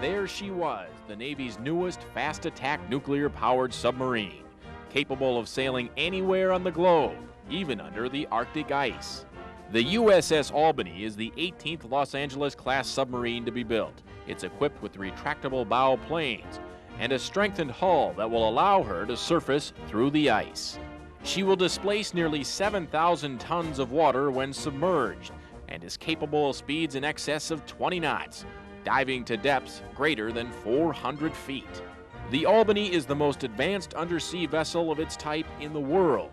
there she was, the Navy's newest fast-attack nuclear-powered submarine, capable of sailing anywhere on the globe, even under the Arctic ice. The USS Albany is the 18th Los Angeles-class submarine to be built. It's equipped with retractable bow planes and a strengthened hull that will allow her to surface through the ice. She will displace nearly 7,000 tons of water when submerged and is capable of speeds in excess of 20 knots, diving to depths greater than 400 feet. The Albany is the most advanced undersea vessel of its type in the world,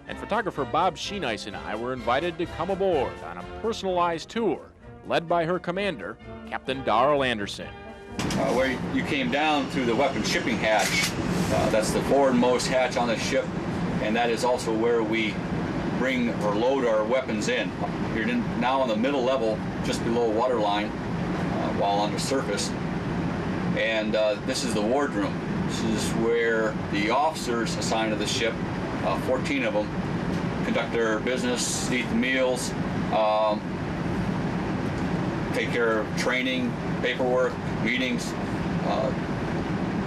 and photographer Bob Sheenice and I were invited to come aboard on a personalized tour led by her commander, Captain Darrell Anderson. Where you came down through the weapon shipping hatch, that's the forwardmost hatch on the ship, and that is also where we bring or load our weapons in. You're now on the middle level, just below waterline, while on the surface. And this is the wardroom. This is where the officers assigned to the ship, 14 of them, conduct their business, eat the meals, take care of training, paperwork, meetings.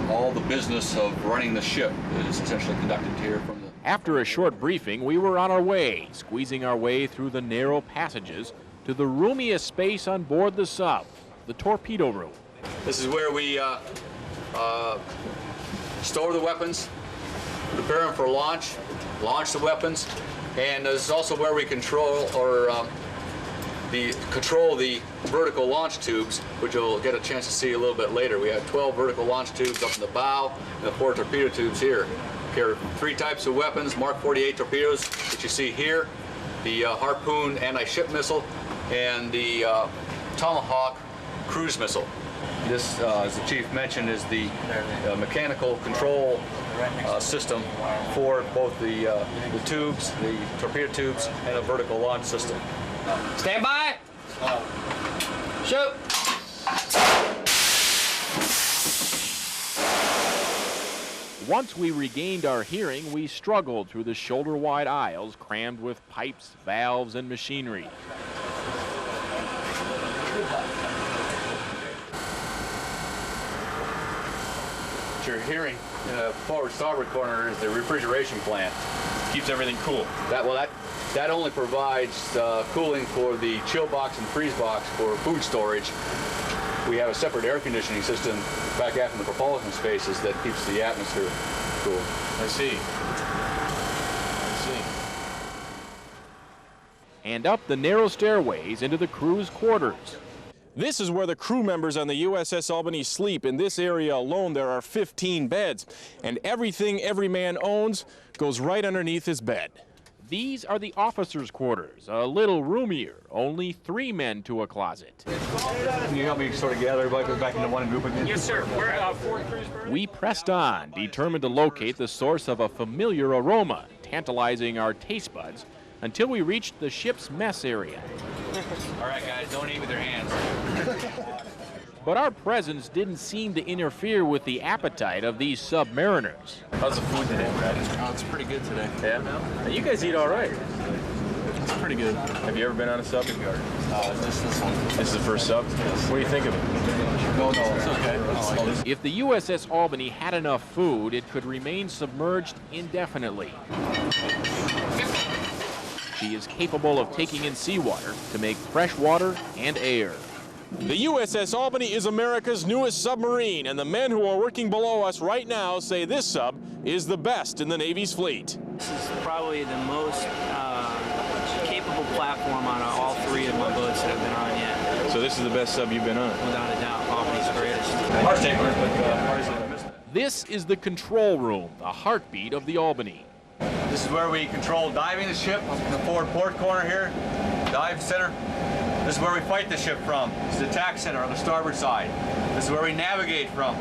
All the business of running the ship is essentially conducted here from the... After a short briefing, we were on our way, squeezing our way through the narrow passages to the roomiest space on board the sub, the torpedo room. This is where we store the weapons, prepare them for launch the weapons, and this is also where we control the vertical launch tubes, which you'll get a chance to see a little bit later. We have 12 vertical launch tubes up in the bow and the 4 torpedo tubes here. There are 3 types of weapons: Mark 48 torpedoes, which you see here, the Harpoon anti-ship missile, and the Tomahawk cruise missile. This, as the chief mentioned, is the mechanical control system for both the tubes, the torpedo tubes, and a vertical launch system. Stand by! Shoot! Once we regained our hearing, we struggled through the shoulder-wide aisles crammed with pipes, valves, and machinery. What you're hearing in the forward-starboard corner is the refrigeration plant. Keeps everything cool. That only provides cooling for the chill box and freeze box for food storage. We have a separate air conditioning system back out in the propulsion spaces that keeps the atmosphere cool. I see. And up the narrow stairways into the crew's quarters. This is where the crew members on the USS Albany sleep. In this area alone, there are 15 beds, and everything every man owns goes right underneath his bed. These are the officers' quarters, a little roomier, only 3 men to a closet. Can you help me sort of gather everybody back into one group again? Yes, sir. We're 4 crews. We pressed on, determined to locate the source of a familiar aroma, tantalizing our taste buds, until we reached the ship's mess area. All right, guys, don't eat with your hands. But our presence didn't seem to interfere with the appetite of these submariners. How's the food today, Brad? Oh, it's pretty good today. Yeah? You guys eat all right. It's pretty good. Have you ever been on a sub? This one. This is the first sub? What do you think of it? No, it's okay. If the USS Albany had enough food, it could remain submerged indefinitely. She is capable of taking in seawater to make fresh water and air. The USS Albany is America's newest submarine, and the men who are working below us right now say this sub is the best in the Navy's fleet. This is probably the most capable platform on all 3 of my boats that I've been on yet. So this is the best sub you've been on? Without a doubt, Albany's greatest. Our statement, but missed it. This is the control room, the heartbeat of the Albany. This is where we control diving the ship in the forward port corner here, dive center. This is where we fight the ship from. This is the attack center on the starboard side. This is where we navigate from.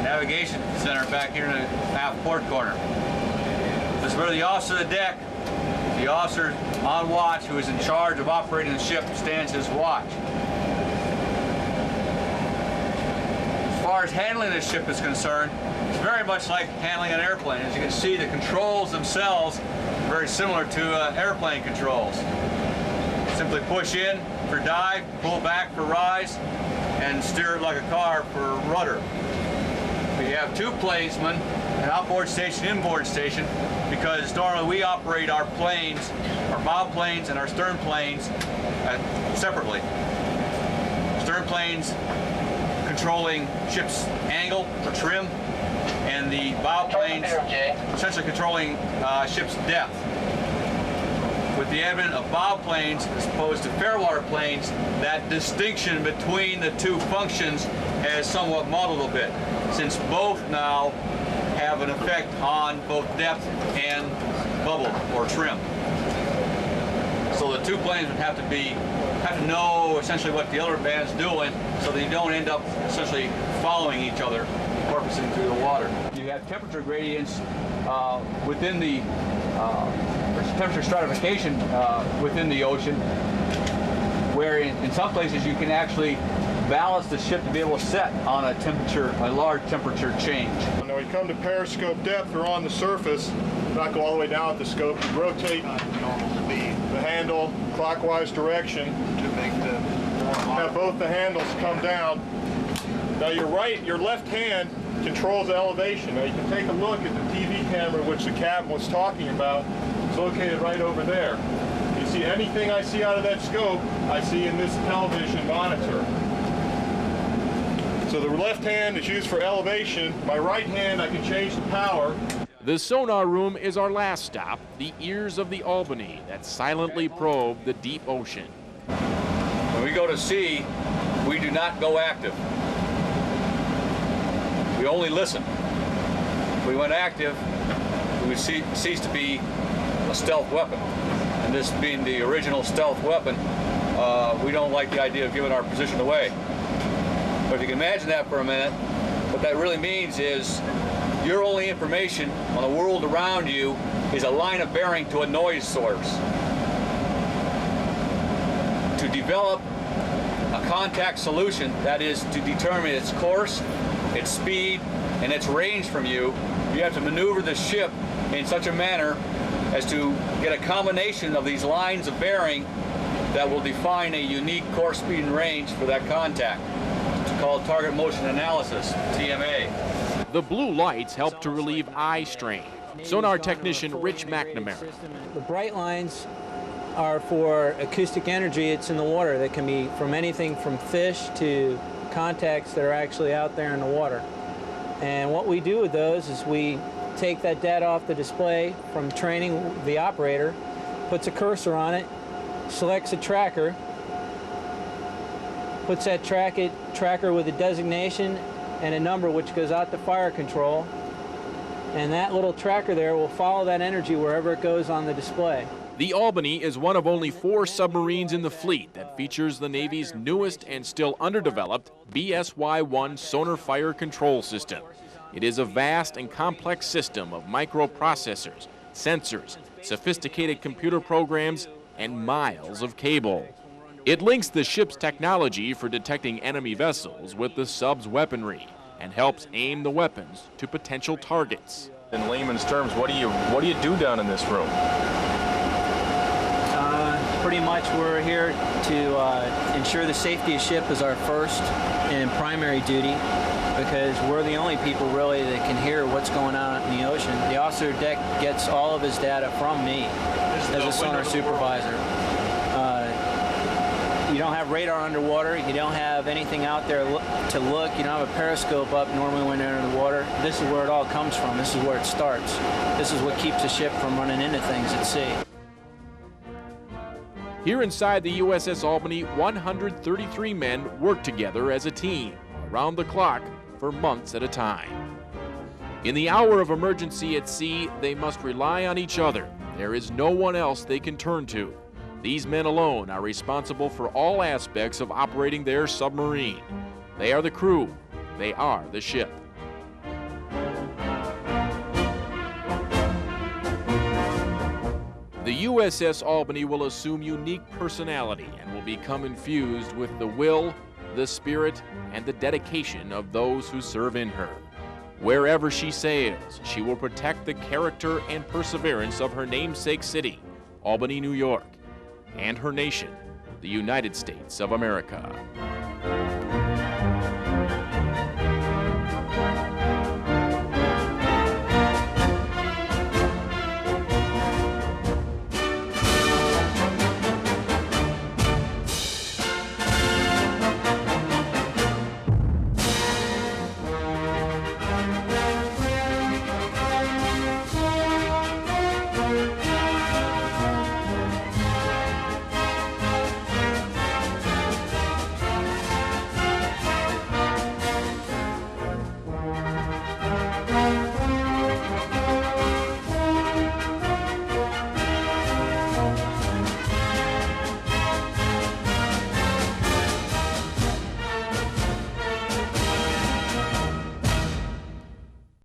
Navigation center back here in the aft port corner. This is where the officer of the deck, the officer on watch who is in charge of operating the ship, stands his watch. As far as handling this ship is concerned, it's very much like handling an airplane. As you can see, the controls themselves are very similar to airplane controls. Simply push in for dive, pull back for rise. and steer it like a car for rudder. We have two planesmen, an outboard station, inboard station, because normally we operate our planes, our bow planes and our stern planes separately. Stern planes controlling ship's angle or trim, and the bow planes essentially controlling ship's depth. With the advent of bow planes as opposed to fairwater planes, that distinction between the two functions has somewhat muddled a bit, since both now have an effect on both depth and bubble or trim. So the two planes would have to know essentially what the other band's doing, so that you don't end up essentially following each other, porpoising through the water. You have temperature gradients within the temperature stratification within the ocean, where in some places you can actually balance the ship to be able to set on a large temperature change. When we come to periscope depth or on the surface, not go all the way down at the scope, you rotate the handle clockwise direction to make have both the handles come down. Now your left hand controls the elevation. Now you can take a look at the TV camera which the captain was talking about. It's located right over there. You see anything I see out of that scope, I see in this television monitor. So the left hand is used for elevation. My right hand, I can change the power. The sonar room is our last stop, the ears of the Albany that silently probe the deep ocean. When we go to sea, we do not go active. We only listen. If we went active, we would cease to be a stealth weapon. And this being the original stealth weapon, we don't like the idea of giving our position away. But if you can imagine that for a minute, what that really means is your only information on the world around you is a line of bearing to a noise source. To develop a contact solution, that is to determine its course, its speed, and its range from you, you have to maneuver the ship in such a manner as to get a combination of these lines of bearing that will define a unique course, speed, and range for that contact. It's called target motion analysis, TMA. The blue lights help to relieve eye strain. Sonar technician Rich McNamara. The bright lines are for acoustic energy. It's in the water. That can be from anything from fish to contacts that are actually out there in the water. And what we do with those is we take that data off the display from training the operator, puts a cursor on it, selects a tracker, puts that tracker with a designation and a number which goes out to fire control, and that little tracker there will follow that energy wherever it goes on the display. The Albany is one of only 4 submarines in the fleet that features the Navy's newest and still underdeveloped BSY-1 sonar fire control system. It is a vast and complex system of microprocessors, sensors, sophisticated computer programs, and miles of cable. It links the ship's technology for detecting enemy vessels with the sub's weaponry and helps aim the weapons to potential targets. In layman's terms, what do you do down in this room? Pretty much we're here to ensure the safety of ship is our first and primary duty, because we're the only people really that can hear what's going on in the ocean. The officer deck gets all of his data from me as a sonar supervisor. You don't have radar underwater, you don't have anything out there to look, you don't have a periscope up normally when you're under the water. This is where it all comes from, this is where it starts. This is what keeps the ship from running into things at sea. Here inside the USS Albany, 133 men work together as a team, around the clock, for months at a time. In the hour of emergency at sea, they must rely on each other. There is no one else they can turn to. These men alone are responsible for all aspects of operating their submarine. They are the crew. They are the ship. The USS Albany will assume unique personality and will become infused with the will, the spirit, and the dedication of those who serve in her. Wherever she sails, she will protect the character and perseverance of her namesake city, Albany, New York, and her nation, the United States of America.